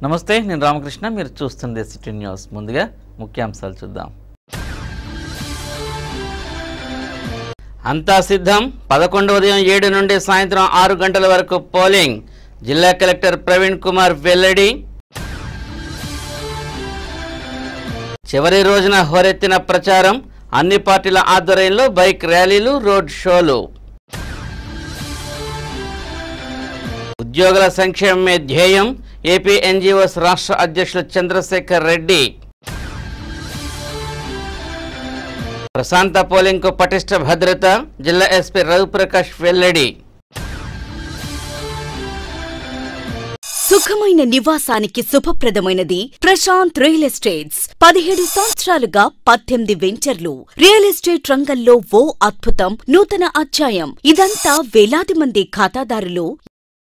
నమస్తే, నేను రామకృష్ణ. మీరు చూస్తుంది సిటీ న్యూస్. ముందుగా ముఖ్యాంశాలు చూద్దాం. అంతా సిద్ధం. 11 ఉదయం 7 నుండి సాయంత్రం 6 గంటల వరకు పోలింగ్. జిల్లా కలెక్టర్ ప్రవీణ్ కుమార్ వెల్లడి. చివరి రోజున హోరెత్తిన ప్రచారం. అన్ని పార్టీల ఆధ్వర్యంలో బైక్ ర్యాలీలు, రోడ్ షోలు. ఉద్యోగుల సంక్షేమమే ధ్యేయం. ఏపీ ఎన్జీఓస్ రాష్ట్ర అధ్యక్షులు చంద్రశేఖర్ రెడ్డి. ప్రశాంత పోలింగ్కు పటిష్ట భద్రత. జిల్లా ఎస్పీ రవిప్రకాష్ వెల్లడి. సుఖమైన నివాసానికి శుభప్రదమైనది ప్రశాంత్ రియల్ ఎస్టేట్స్. 17 సంవత్సరాలుగా 18 వెంచర్లు. రియల్ ఎస్టేట్ రంగంలో ఓ అద్భుతం, నూతన అధ్యాయం. ఇదంతా వేలాది మంది ఖాతాదారులు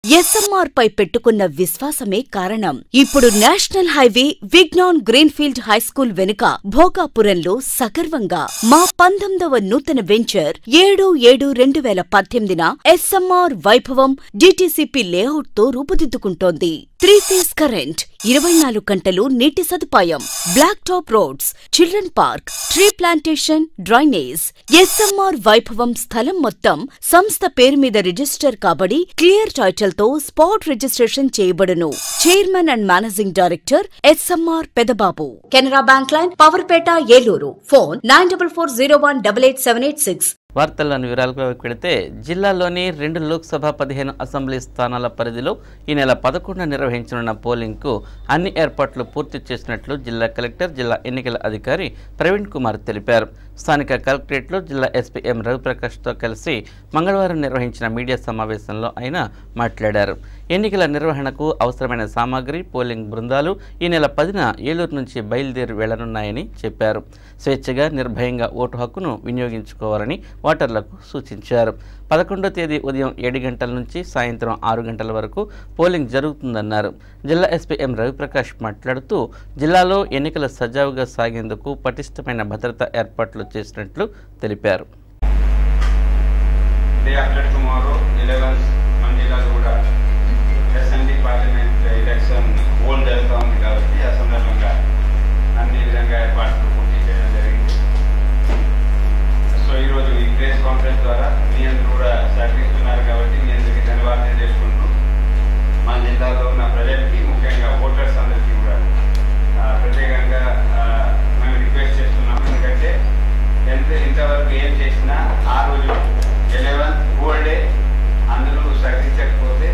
ఎస్ఎంఆర్ పై పెట్టుకున్న విశ్వాసమే కారణం. ఇప్పుడు national highway Vignan greenfield high school వెనుక భోగాపురంలో సగర్వంగా మా 19వ నూతన వెంచర్ 7/7/2018న ఎస్ఎంఆర్ వైభవం డిటిసిపి లేఅవుట్ తో రూపుదిద్దుకుంటోంది. 3 ఫేజ్ కరెంట్, 24 గంటలు నీటి సదుపాయం, black top roads, children park, tree plantation, drainage. SMR Vaibhavam స్థలం మొత్తం సంస్థ పేరు మీద రిజిస్టర్ కాబడి క్లియర్ టైటిల్ తో స్పాట్ రిజిస్ట్రేషన్ చేయబడును. Chairman and managing director SMR Pedababu. Canara bank line, Powerpet, Eluru. Phone 9440188786. వార్తల్లోని వివరాలకు వెళితే, జిల్లాలోని 2 లోక్సభ 15 అసెంబ్లీ స్థానాల పరిధిలో ఈ నెల 11న నిర్వహించనున్న పోలింగ్కు అన్ని ఏర్పాట్లు పూర్తి చేసినట్లు జిల్లా కలెక్టర్, జిల్లా ఎన్నికల అధికారి ప్రవీణ్ కుమార్ తెలిపారు. స్థానిక కలెక్టరేట్లో జిల్లా ఎస్పీ ఎం రవిప్రకాష్తో కలిసి మంగళవారం నిర్వహించిన మీడియా సమావేశంలో ఆయన మాట్లాడారు. ఎన్నికల నిర్వహణకు అవసరమైన సామాగ్రి, పోలింగ్ బృందాలు ఈ నెల 10న ఏలూరు నుంచి బయలుదేరి వెళ్లనున్నాయని చెప్పారు. స్వేచ్ఛగా, నిర్భయంగా ఓటు హక్కును వినియోగించుకోవాలని ఓటర్లకు సూచించారు. 11వ తేదీ ఉదయం 7 గంటల నుంచి సాయంత్రం 6 గంటల వరకు పోలింగ్ జరుగుతుందన్నారు. జిల్లా ఎస్పీ ఎం రవిప్రకాష్ మాట్లాడుతూ, జిల్లాలో ఎన్నికలు సజావుగా సాగేందుకు పటిష్టమైన భద్రతా ఏర్పాట్లు చేసినట్లు తెలిపారు. ఈరోజు ఈ ప్రెస్ కాన్ఫరెన్స్ ద్వారా మీ అందరూ కూడా సహకరిస్తున్నారు కాబట్టి మీ అందరికీ ధన్యవాదాలు చేసుకుంటూ, మన జిల్లాలో ఉన్న ప్రజలకి, ముఖ్యంగా ఓటర్స్ అందరికీ కూడా ప్రత్యేకంగా మేము రిక్వెస్ట్ చేస్తున్నాము. ఎందుకంటే ఇంతవరకు ఏం చేసినా ఆ రోజు 11th హోల్ డే అందరూ సహకరించకపోతే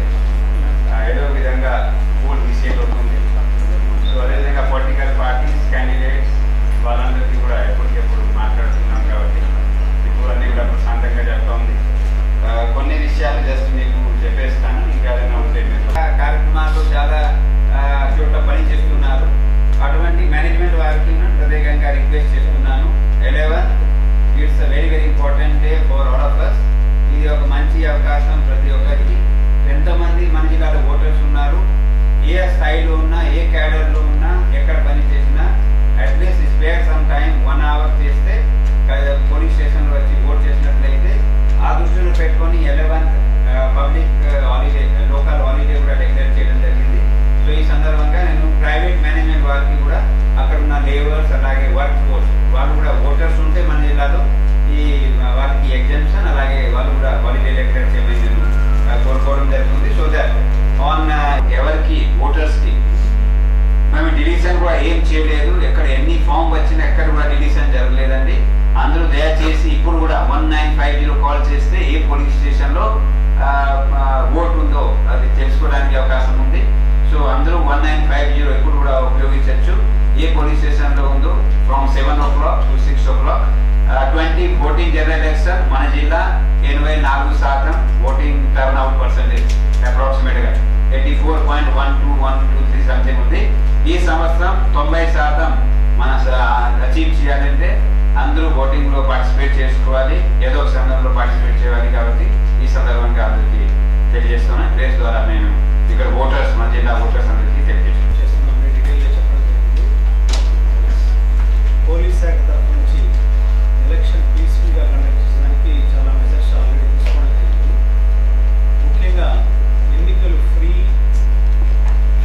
ఏదో విధంగా ఓట్ మిస్టేక్ అవుతుంది. సో అదేవిధంగా పొలిటికల్ పార్టీస్, క్యాండిడేట్స్ వాళ్ళందరికీ కూడా ఎప్పటికెప్పుడు మాట్లాడుతున్నాం కాబట్టి అన్నీ కూడా ప్రశాంతంగా చెప్తా ఉంది. కొన్ని విషయాలు జస్ట్ మీకు చెప్పేస్తాను, ఇంకా ఏదైనా ఉంటే మీరు కార్యక్రమాలు చాలా చోట్ల పని చేస్తున్నారు. అటువంటి మేనేజ్మెంట్ వారికి ప్రత్యేకంగా రిక్వెస్ట్ చేస్తున్నాను. 11th it's very very important day for all of us. ఇది ఒక మంచి అవకాశం ప్రతి ఒక్కరికి. ఎంతమంది మన జిల్లాలో ఓటర్స్ ఉన్నారు, ఏ స్థాయిలో ఉన్నా, ఏ క్యాడర్లో ఉన్నా, ఎక్కడ పని చేసినా at least spare some time 1 hour చేస్తే పోలీస్ స్టేషన్లో వచ్చి ఓట్ చేసినట్లయితే ఆ దృష్టిలో పెట్టుకొని 11th public holiday, local holiday కూడా డిక్లేర్ చేయడం జరిగింది. సో ఈ సందర్భంగా నేను ప్రైవేట్ మేనేజ్మెంట్ వారికి కూడా, అక్కడ ఉన్న లేబర్స్, అలాగే వర్క్ ఫోర్స్ వాళ్ళు కూడా ఓటర్స్ ఉంటే మన జిల్లాలో ఈ వారికి ఎగ్జామ్షన్, అలాగే వాళ్ళు కూడా హాలిడే డిక్లేర్ చేయమని నేను కోరుకోవడం జరుగుతుంది. సో దట్ ఆన్ ఎవరికి ఓటర్స్కి మేము డిలీషన్ కూడా ఏం చేయలేదు. ఎక్కడ ఎన్ని ఫామ్ వచ్చినా ఎక్కడ కూడా డిలీషన్ జరగలేదండి. అందరూ దయచేసి ఇప్పుడు కూడా 1950 కాల్ చేస్తే ఏ పోలీస్ స్టేషన్లో ఓటు ఉందో అది తెలుసుకోవడానికి అవకాశం ఉంది. సో అందరూ 1950 ఎప్పుడు కూడా ఉపయోగించవచ్చు. ఏ పోలీస్ స్టేషన్లో ఉందో from 7 o'clock to 6 o'clock. 2014 general election మన జిల్లా 84% ఓటింగ్ టర్న్అవుట్ పర్సెంటేజ్, అప్రాక్సిమేట్గా 84.1223 సంథింగ్ ఉంది. ఈ సంవత్సరం 90% మన అచీవ్ చేయాలంటే అందరూ ఓటింగ్ లో పార్టిసిపేట్ చేసుకోవాలి, ఏదో ఒక సందర్భంలో పార్టిసిపేట్ చేయాలి. కాబట్టి ఈ సందర్భంగా అందరికీ తెలియజేస్తున్నాను. ప్రెస్ ద్వారా నేను ఇక్కడ ఓటర్స్, మన జిల్లా ఓటర్స్ అందరికీ తెలియజేస్తున్నాను. డీటెయిల్గా చెప్పడం జరిగింది. పోలీస్ శాఖ తరఫు నుంచి ఎలక్షన్ పీస్ఫుల్గా కండక్ట్ చేయడానికి చాలా మెజర్స్ ఆల్రెడీ తీసుకోవడం జరిగింది. ముఖ్యంగా ఎన్నికలు ఫ్రీ,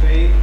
ఫెయిర్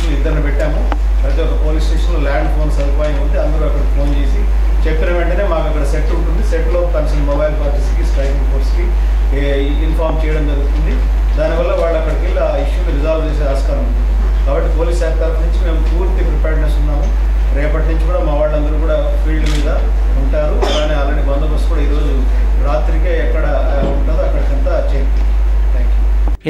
స్టేషన్లో 2 పెట్టాము. ప్రతి ఒక్క పోలీస్ స్టేషన్లో ల్యాండ్ ఫోన్ సదుపాయం ఉంది. అందరూ అక్కడ ఫోన్ చేసి చెప్పిన వెంటనే మాకు అక్కడ సెట్ ఉంటుంది. సెట్లో కన్సర్న్ మొబైల్ పార్టీస్కి, స్ట్రైకింగ్ ఫోర్స్కి ఇన్ఫార్మ్ చేయడం జరుగుతుంది. దానివల్ల వాళ్ళు అక్కడికి వెళ్ళి ఆ ఇష్యూని రిజాల్వ్ చేసే ఆస్కారం ఉంది. కాబట్టి పోలీస్ శాఖ తరఫు నుంచి మేము పూర్తి ప్రిపేర్డ్నెస్ ఉన్నాము. రేపటి నుంచి కూడా మా వాళ్ళందరూ కూడా ఫీల్డ్ మీద ఉంటారు. అలానే ఆల్రెడీ బందోబస్తు కూడా ఈరోజు రాత్రికే ఎక్కడ ఉంటుందో అక్కడికంతా చేయండి.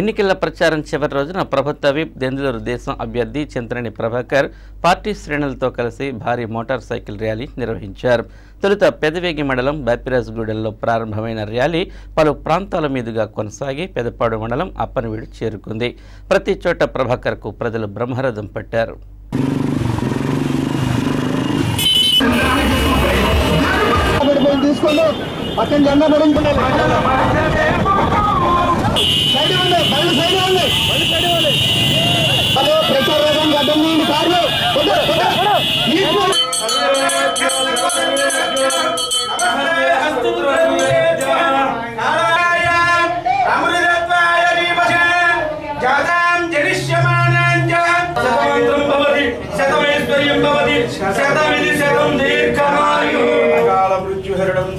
ఎన్నికల ప్రచారం చివరి రోజున ప్రభుత్వ విప్ దెందులూరు దేశం అభ్యర్థి చింతనేని ప్రభాకర్ పార్టీ శ్రేణులతో కలిసి భారీ మోటార్ సైకిల్ ర్యాలీ నిర్వహించారు. తొలుత పెదవేగి మండలం బాపిరాజుగూడెంలో ప్రారంభమైన ర్యాలీ పలు ప్రాంతాల మీదుగా కొనసాగి పెదపాడు మండలం అప్పనవీడు చేరుకుంది. ప్రతి చోట ప్రభాకర్కు ప్రజలు బ్రహ్మరథం పట్టారు.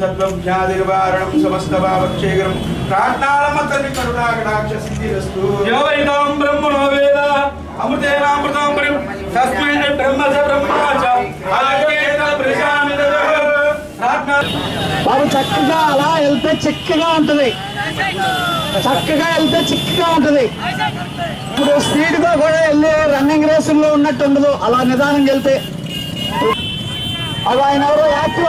సర్వజ్ఞాదిర్వారణం సమస్త భావక్షేగరం ప్రాణాలమతని కరుణాకటాక్ష సిద్ధిరస్తు యోవైదం బ్రహ్మణో వేద అమృతేనామృతం పరిం తస్మై బ్రహ్మచ బ్రహ్మాచ ఆకేత ప్రజామిత బాబు చక్కగా అలా వెళ్తే చిక్కగా ఉంటుంది. ఇప్పుడు స్పీడ్ గా కూడా వెళ్ళి రన్నింగ్ రేసుల్లో ఉన్నట్టు ఉండదు. అలా నిదానంగా వెళ్తే అవి ఆయన ఎవరో యాక్టివ్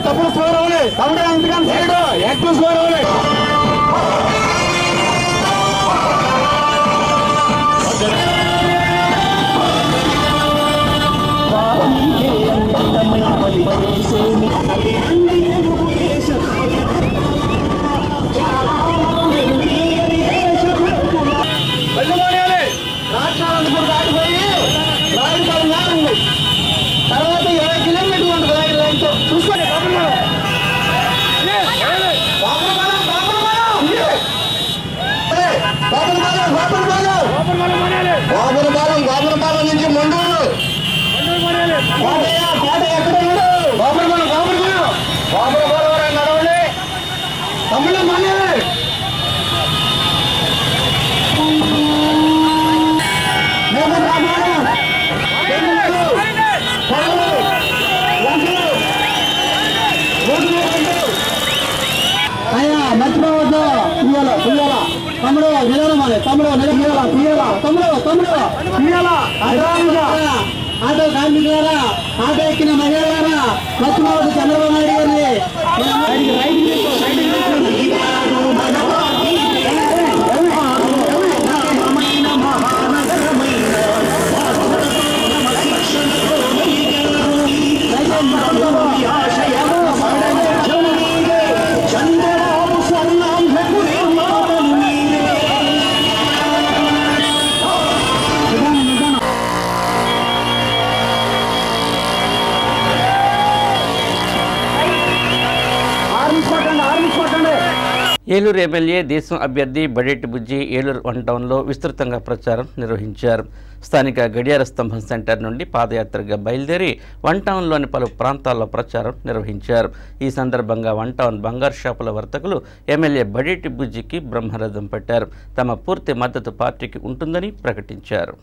తప్పుడు స్కోర్ అవ్వలేదు. తమ్ముడు ఎందుకని సైడ్ యాక్టివ్ స్కోర్ అవ్వలేదు. రాష్ట్రాలందరూ దాటిపోయి రాజుపాలెం తర్వాత 20 కిలోమీటర్లు ఉంటుంది లైన్తో చూసుకోండి. గోపురపాలెం నుంచి మండూరు కోట ఎక్కడ గోపురపాలెం నడవండి. తమ్ముళ్ళు మళ్ళీ అయ్యా మర్చిపోవద్దు. తీయాలా తమ్ముడు నిలవమాలి. తమ్ముడు తీయాలా ఆటో కార్మికులారా, ఆటో ఎక్కిన మహిళలారా మర్చిపోవద్దు చంద్రబాబు నాయుడు గారిని. ఏలూరు ఎమ్మెల్యే దేశం అభ్యర్థి బడేటి బుజ్జి ఏలూరు వన్ టౌన్లో విస్తృతంగా ప్రచారం నిర్వహించారు. స్థానిక గడియార స్తంభం సెంటర్ నుండి పాదయాత్రగా బయలుదేరి వన్ టౌన్లోని పలు ప్రాంతాల్లో ప్రచారం నిర్వహించారు. ఈ సందర్భంగా వన్ టౌన్ బంగారు షాపుల వర్తకులు ఎమ్మెల్యే బడేటి బుజ్జికి బ్రహ్మరథం పట్టారు. తమ పూర్తి మద్దతు పార్టీకి ఉంటుందని ప్రకటించారు.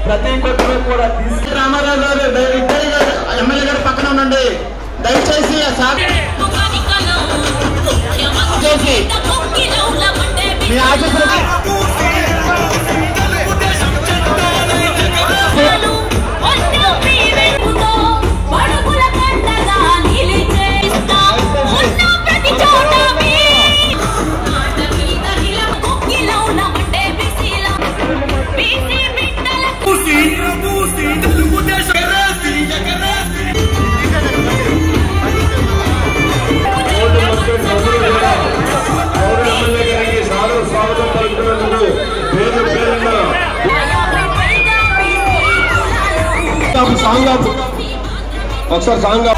ప్రతి ఒక్కరు కూడా రామారావు గారు ఎమ్మెల్యే గారు పక్కన ఉండండి. దయచేసి మీ ఆశీస్సులు పడుగుల కండగా నిలిచేస్తా ఉన్న ప్రతి చోట ఒకసారి సాంగ్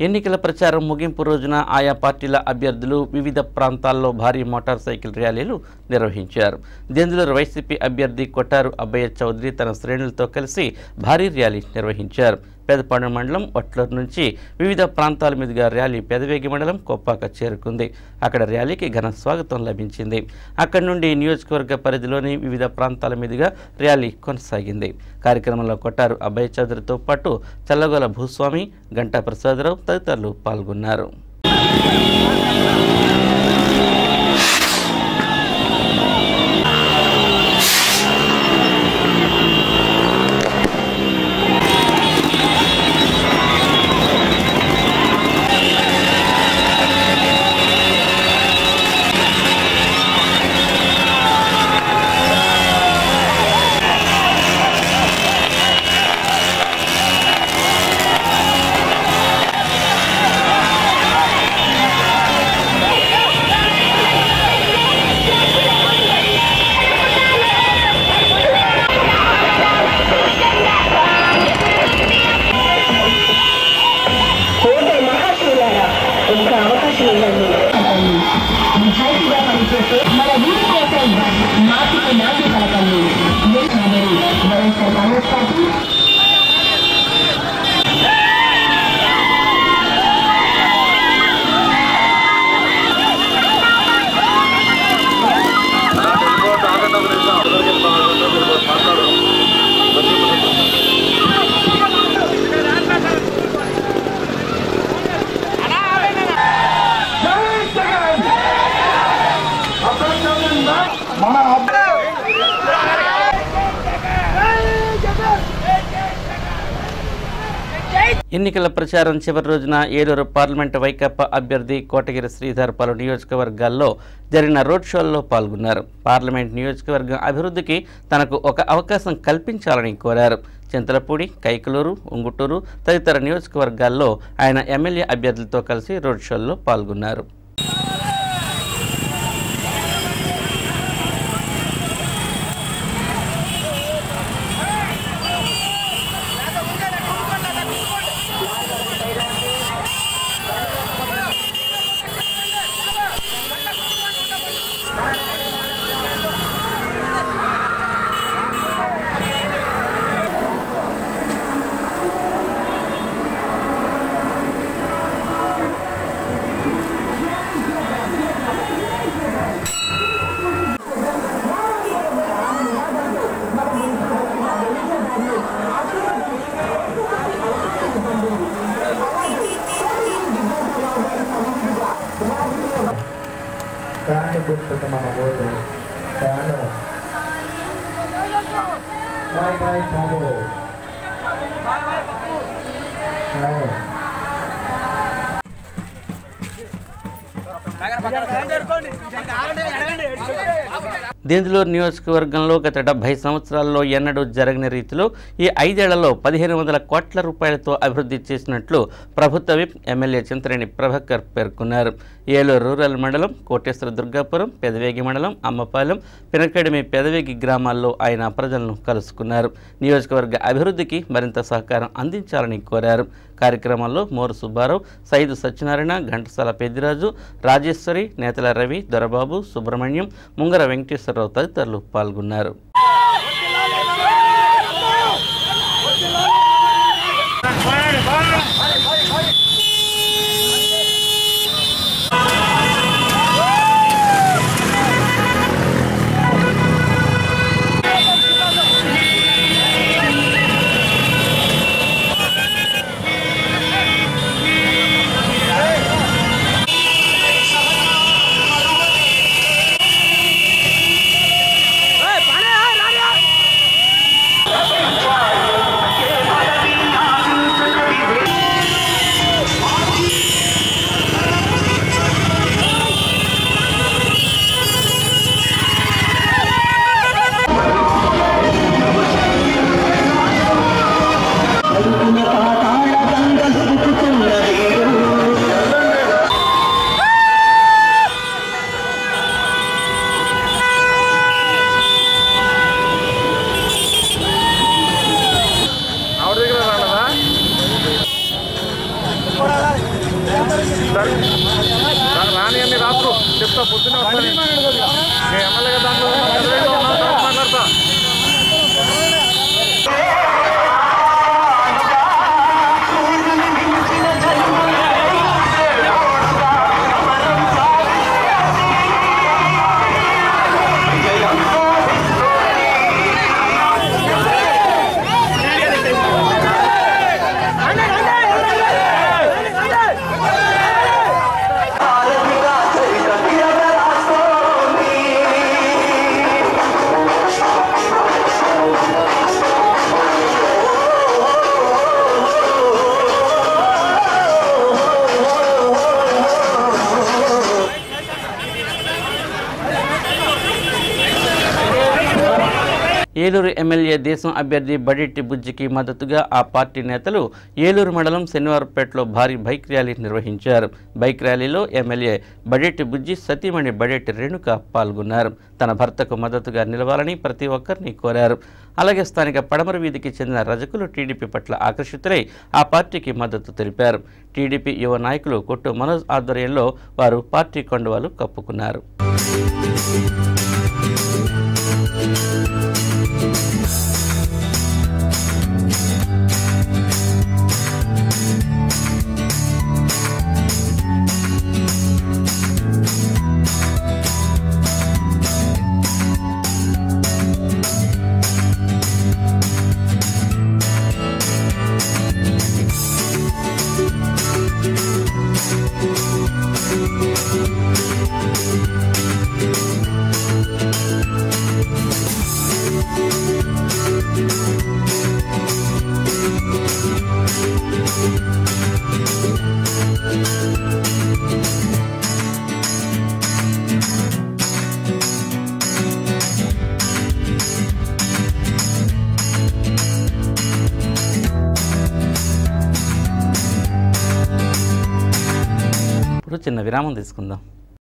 ఎన్నికల ప్రచారం ముగింపు రోజున ఆయా పార్టీల అభ్యర్థులు వివిధ ప్రాంతాల్లో భారీ మోటార్ సైకిల్ ర్యాలీలు నిర్వహించారు. దెందులూరు వైసీపీ అభ్యర్థి కొట్టారు అబ్బయ్య చౌదరి తన శ్రేణులతో కలిసి భారీ ర్యాలీ నిర్వహించారు. పెదపాడు మండలం వట్లూరు నుంచి వివిధ ప్రాంతాల మీదుగా ర్యాలీ పెదవేగి మండలం కొప్పాక చేరుకుంది. అక్కడ ర్యాలీకి ఘన స్వాగతం లభించింది. అక్కడి నుండి నియోజకవర్గ పరిధిలోని వివిధ ప్రాంతాల మీదుగా ర్యాలీ కొనసాగింది. కార్యక్రమంలో కొట్టారు అబ్బయ్య చౌదరితో పాటు చల్లగొల భూస్వామి, గంటా ప్రసాదరావు తదితరులు పాల్గొన్నారు. ఎన్నికల ప్రచారం చివరి రోజున ఏలూరు పార్లమెంటు వైకాపా అభ్యర్థి కోటగిరి శ్రీధర్ పలు నియోజకవర్గాల్లో జరిగిన రోడ్ షోల్లో పాల్గొన్నారు. పార్లమెంట్ నియోజకవర్గం అభివృద్ధికి తనకు ఒక అవకాశం కల్పించాలని కోరారు. చింతలపూడి, కైకలూరు, ఉంగుటూరు తదితర నియోజకవర్గాల్లో ఆయన ఎమ్మెల్యే అభ్యర్థులతో కలిసి రోడ్ షోల్లో పాల్గొన్నారు. దెందులూరు నియోజకవర్గంలో గత 70 సంవత్సరాల్లో ఎన్నడూ జరగని రీతిలో ఈ 5 ఏళ్లలో 1500 కోట్ల రూపాయలతో అభివృద్ధి చేసినట్లు ప్రభుత్వ విప్ ఎమ్మెల్యే చింతరేణి ప్రభాకర్ పేర్కొన్నారు. ఏలూరు రూరల్ మండలం కోటేశ్వర దుర్గాపురం, పెదవేగి మండలం, అమ్మపాలెం, పినకడిమి, పెదవేగి గ్రామాల్లో ఆయన ప్రజలను కలుసుకున్నారు. నియోజకవర్గ అభివృద్ధికి మరింత సహకారం అందించాలని కోరారు. కార్యక్రమంలో మోరు సుబ్బారావు, సైదు సత్యనారాయణ, ఘంటసాల పెద్దిరాజు, రాజేశ్వరి, నేతల రవి, దొరబాబు, సుబ్రహ్మణ్యం, ముంగర వెంకటేశ్వరరావు తదితరులు పాల్గొన్నారు. రాని అన్ని రాత్రు చెప్తా, పొద్దున్న వస్తాను ఎమ్మెల్యేగా దాంట్లో మాట్లాడతా. ఏలూరు ఎమ్మెల్యే దేశం అభ్యర్థి బడెట్టి బుజ్జికి మద్దతుగా ఆ పార్టీ నేతలు ఏలూరు మండలం శనివారపేటలో భారీ బైక్ ర్యాలీ నిర్వహించారు. బైక్ ర్యాలీలో ఎమ్మెల్యే బడెట్టి బుజ్జి సతీమణి బడెట్టి రేణుక పాల్గొన్నారు. తన భర్తకు మద్దతుగా నిలవాలని ప్రతి ఒక్కరిని కోరారు. అలాగే స్థానిక పడమర వీధికి చెందిన రజకులు టీడీపీ పట్ల ఆకర్షితులై ఆ పార్టీకి మద్దతు తెలిపారు. టీడీపీ యువ నాయకులు కొట్టు మనోజ్ ఆధ్వర్యంలో వారు పార్టీ కండువాలు కప్పుకున్నారు. చిన్న విరామం తీసుకుందాం.